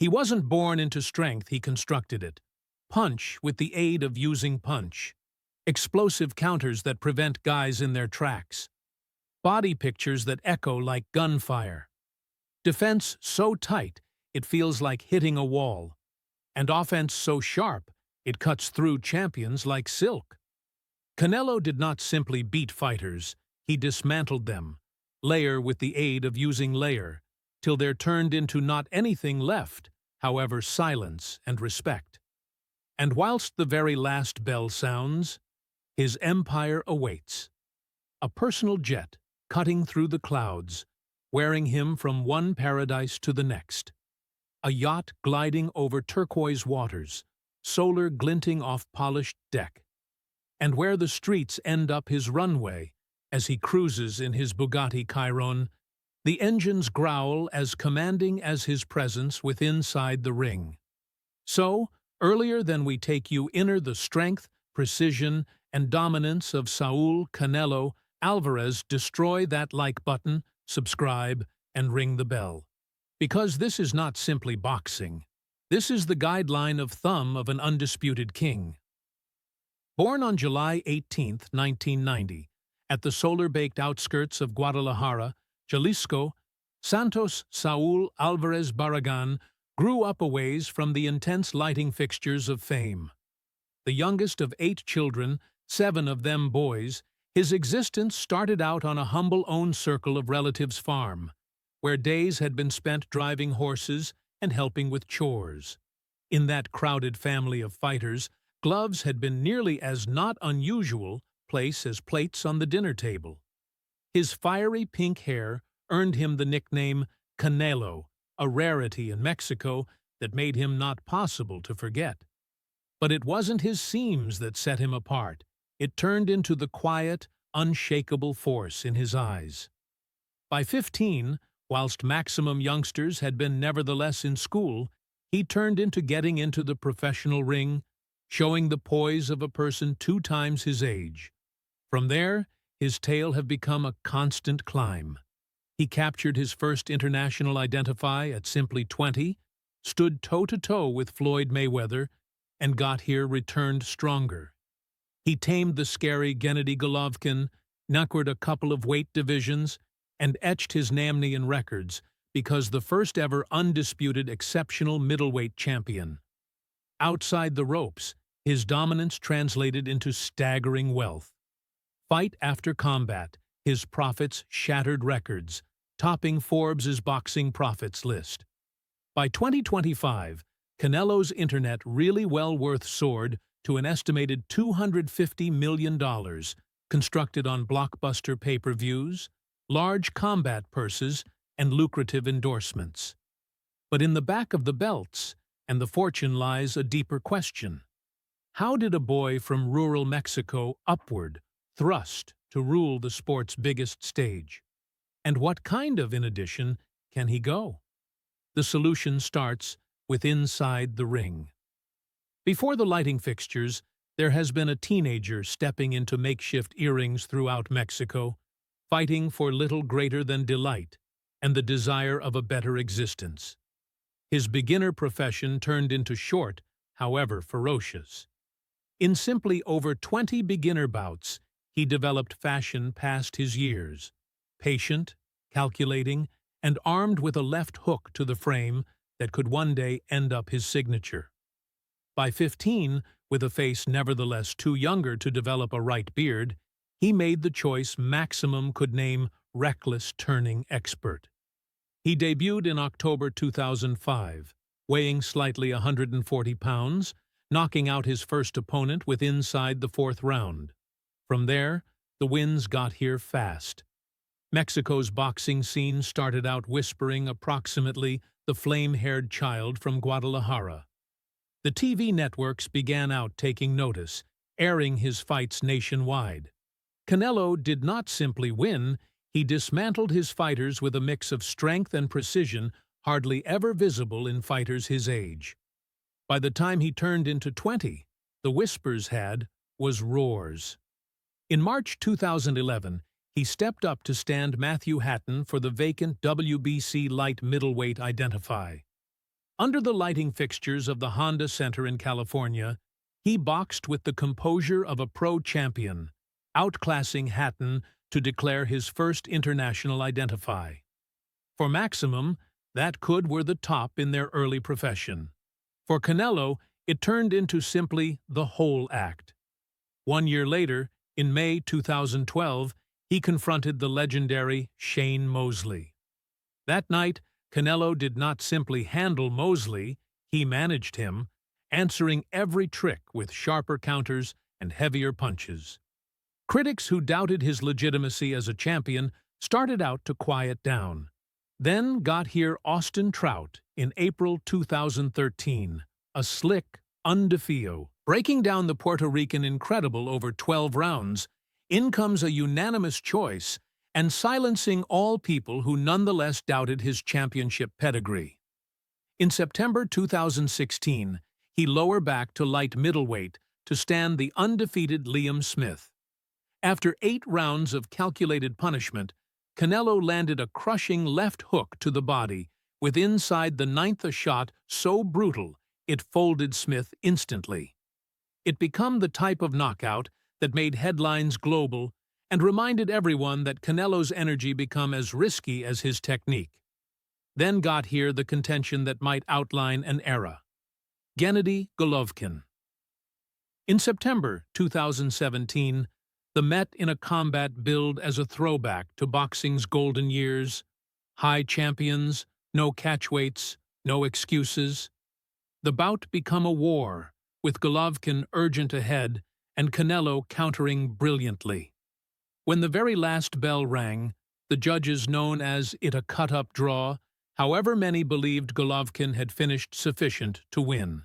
He wasn't born into strength, he constructed it. Punch with the aid of using punch. Explosive counters that prevent guys in their tracks. Body pictures that echo like gunfire. Defense so tight, it feels like hitting a wall. And offense so sharp, it cuts through champions like silk. Canelo did not simply beat fighters, he dismantled them, layer with the aid of using layer, till there turned into not anything left, however silence and respect. And whilst the very last bell sounds, his empire awaits. A personal jet cutting through the clouds, wearing him from one paradise to the next. A yacht gliding over turquoise waters, solar glinting off polished deck. And where the streets end up his runway, as he cruises in his Bugatti Chiron, the engines growl as commanding as his presence withinside the ring. So, earlier than we take you inner the strength, precision, and dominance of Saul Canelo Álvarez, destroy that like button, subscribe, and ring the bell. Because this is not simply boxing. This is the guideline of thumb of an undisputed king. Born on July 18, 1990, at the solar-baked outskirts of Guadalajara, Jalisco, Santos Saul Álvarez Barragán grew up a ways from the intense lighting fixtures of fame. The youngest of 8 children, 7 of them boys, his existence started out on a humble-owned circle of relatives' farm, where days had been spent driving horses and helping with chores. In that crowded family of fighters, gloves had been nearly as not unusual place as plates on the dinner table. His fiery pink hair earned him the nickname Canelo, a rarity in Mexico that made him not possible to forget. But it wasn't his seams that set him apart. It turned into the quiet, unshakable force in his eyes. By 15, whilst maximum youngsters had been nevertheless in school, he turned into getting into the professional ring, showing the poise of a person 2 times his age. From there, his tale have become a constant climb. He captured his first international identify at simply 20, stood toe-to-toe with Floyd Mayweather, and got here returned stronger. He tamed the scary Gennady Golovkin, knuckered a couple of weight divisions, and etched his Namnian records, because the first-ever undisputed exceptional middleweight champion. Outside the ropes, his dominance translated into staggering wealth. Fight after combat, his profits shattered records, topping Forbes' boxing profits list. By 2025, Canelo's internet really well worth soared to an estimated $250 million, constructed on blockbuster pay-per-views, large combat purses, and lucrative endorsements. But in the back of the belts and the fortune lies a deeper question. How did a boy from rural Mexico upward thrust to rule the sport's biggest stage? And what kind of, in addition, can he go? The solution starts with inside the ring. Before the lighting fixtures, there has been a teenager stepping into makeshift earrings throughout Mexico, fighting for little greater than delight and the desire of a better existence. His beginner profession turned into short, however ferocious. In simply over 20 beginner bouts, he developed fashion past his years, patient, calculating, and armed with a left hook to the frame that could one day end up his signature. By 15, with a face nevertheless too younger to develop a right beard, he made the choice maximum could name reckless turning expert. He debuted in October 2005, weighing slightly 140 pounds, knocking out his first opponent with inside the 4th round. From there, the wins got here fast. Mexico's boxing scene started out whispering approximately the flame-haired child from Guadalajara. The TV networks began out taking notice, airing his fights nationwide. Canelo did not simply win, he dismantled his fighters with a mix of strength and precision hardly ever visible in fighters his age. By the time he turned into 20, the whispers was roars. In March 2011, he stepped up to stand Matthew Hatton for the vacant WBC light middleweight identify. Under the lighting fixtures of the Honda Center in California, he boxed with the composure of a pro champion, outclassing Hatton to declare his first international identify. For Maximum, that could were the top in their early profession. For Canelo, it turned into simply the whole act. 1 year later, in May 2012, he confronted the legendary Shane Mosley. That night, Canelo did not simply handle Mosley, he managed him, answering every trick with sharper counters and heavier punches. Critics who doubted his legitimacy as a champion started out to quiet down. Then got here Austin Trout in April 2013, a slick, undefeated. Breaking down the Puerto Rican incredible over 12 rounds, in comes a unanimous choice and silencing all people who nonetheless doubted his championship pedigree. In September 2016, he lowered back to light middleweight to stand the undefeated Liam Smith. After 8 rounds of calculated punishment, Canelo landed a crushing left hook to the body, with inside the 9th a shot so brutal it folded Smith instantly. It became the type of knockout that made headlines global and reminded everyone that Canelo's energy became as risky as his technique. Then got here the contention that might outline an era. Gennady Golovkin. In September 2017, the met in a combat billed as a throwback to boxing's golden years. High champions, no catchweights, no excuses. The bout become a war, with Golovkin urgent ahead and Canelo countering brilliantly. When the very last bell rang, the judges known as it a cut-up draw, however many believed Golovkin had finished sufficient to win.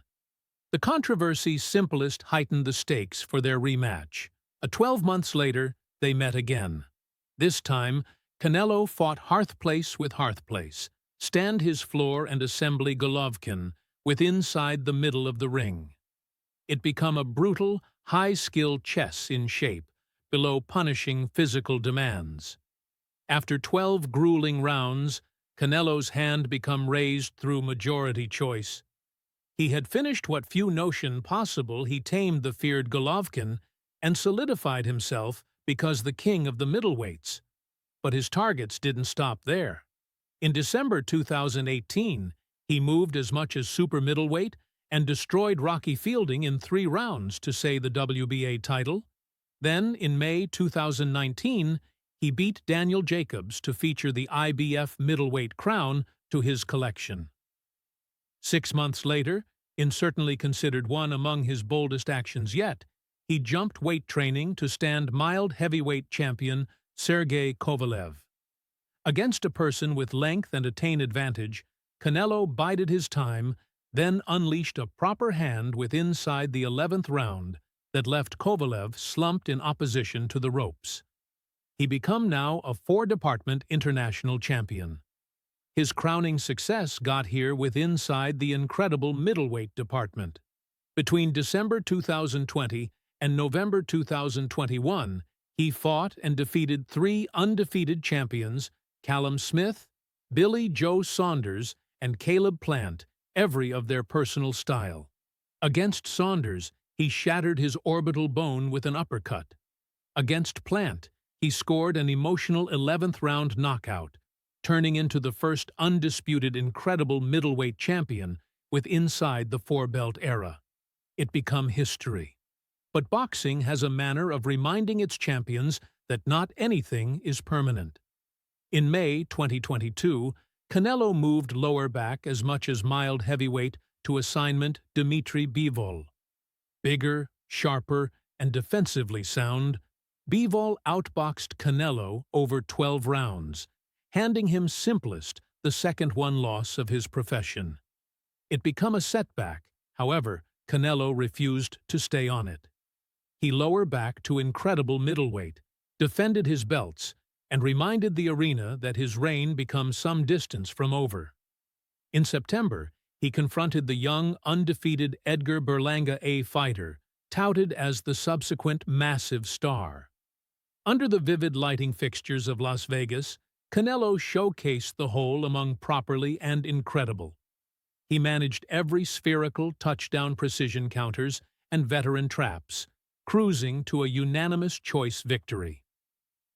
The controversy simplest heightened the stakes for their rematch. 12 months later, they met again. This time, Canelo fought hearthplace with hearthplace, stand his floor and assembly Golovkin with inside the middle of the ring. It become a brutal, high-skill chess in shape, below punishing physical demands. After 12 grueling rounds, Canelo's hand become raised through majority choice. He had finished what few notion possible. He tamed the feared Golovkin and solidified himself because the king of the middleweights. But his targets didn't stop there. In December 2018, he moved as much as super middleweight and destroyed Rocky Fielding in 3 rounds to say the WBA title. Then, in May 2019, he beat Daniel Jacobs to feature the IBF middleweight crown to his collection. 6 months later, in certainly considered one among his boldest actions yet, he jumped weight training to stand mild heavyweight champion Sergey Kovalev. Against a person with length and attain advantage, Canelo bided his time, then unleashed a proper hand with inside the 11th round that left Kovalev slumped in opposition to the ropes. He become now a 4-department international champion. His crowning success got here with inside the incredible middleweight department. Between December 2020 and November 2021, he fought and defeated 3 undefeated champions, Callum Smith, Billy Joe Saunders, and Caleb Plant, every of their personal style. Against Saunders, he shattered his orbital bone with an uppercut. Against Plant, he scored an emotional 11th round knockout, turning into the first undisputed incredible middleweight champion with inside the 4-belt era. It become history. But boxing has a manner of reminding its champions that not anything is permanent. In May 2022, Canelo moved lower back as much as mild heavyweight to assignment Dmitry Bivol. Bigger, sharper, and defensively sound, Bivol outboxed Canelo over 12 rounds, handing him simplest the second one loss of his profession. It became a setback, however, Canelo refused to stay on it. He lowered back to incredible middleweight, defended his belts, and reminded the arena that his reign became some distance from over. In September, he confronted the young, undefeated Edgar Berlanga A fighter, touted as the subsequent massive star. Under the vivid lighting fixtures of Las Vegas, Canelo showcased the whole among properly and incredible. he managed every spherical touchdown precision counters and veteran traps, cruising to a unanimous choice victory.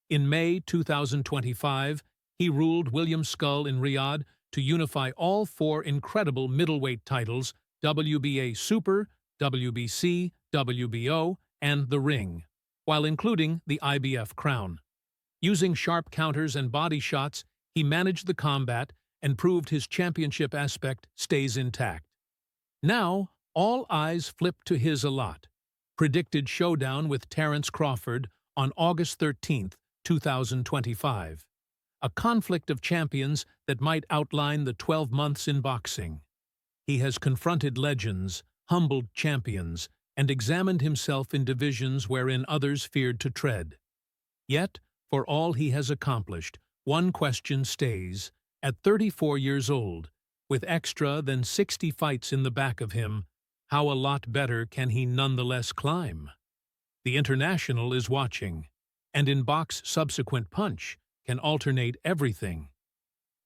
In May 2025, he ruled William Skull in Riyadh to unify all four incredible middleweight titles, WBA Super, WBC, WBO, and The Ring, while including the IBF crown. Using sharp counters and body shots, he managed the combat and proved his championship aspect stays intact. Now, all eyes flip to his allot. Predicted showdown with Terence Crawford on August 13, 2025. A conflict of champions that might outline the 12 months in boxing. He has confronted legends, humbled champions, and examined himself in divisions wherein others feared to tread. Yet, for all he has accomplished, one question stays. At 34 years old, with extra than 60 fights in the back of him, how a lot better can he nonetheless climb? The International is watching, and in box subsequent punch can alternate everything.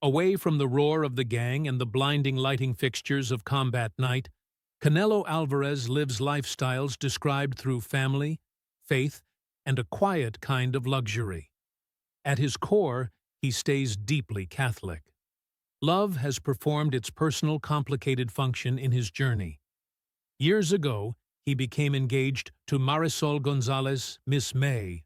Away from the roar of the gang and the blinding lighting fixtures of combat night, Canelo Álvarez lives lifestyles described through family, faith, and a quiet kind of luxury. At his core, he stays deeply Catholic. Love has performed its personal complicated function in his journey. Years ago, he became engaged to Marisol Gonzalez, Miss May,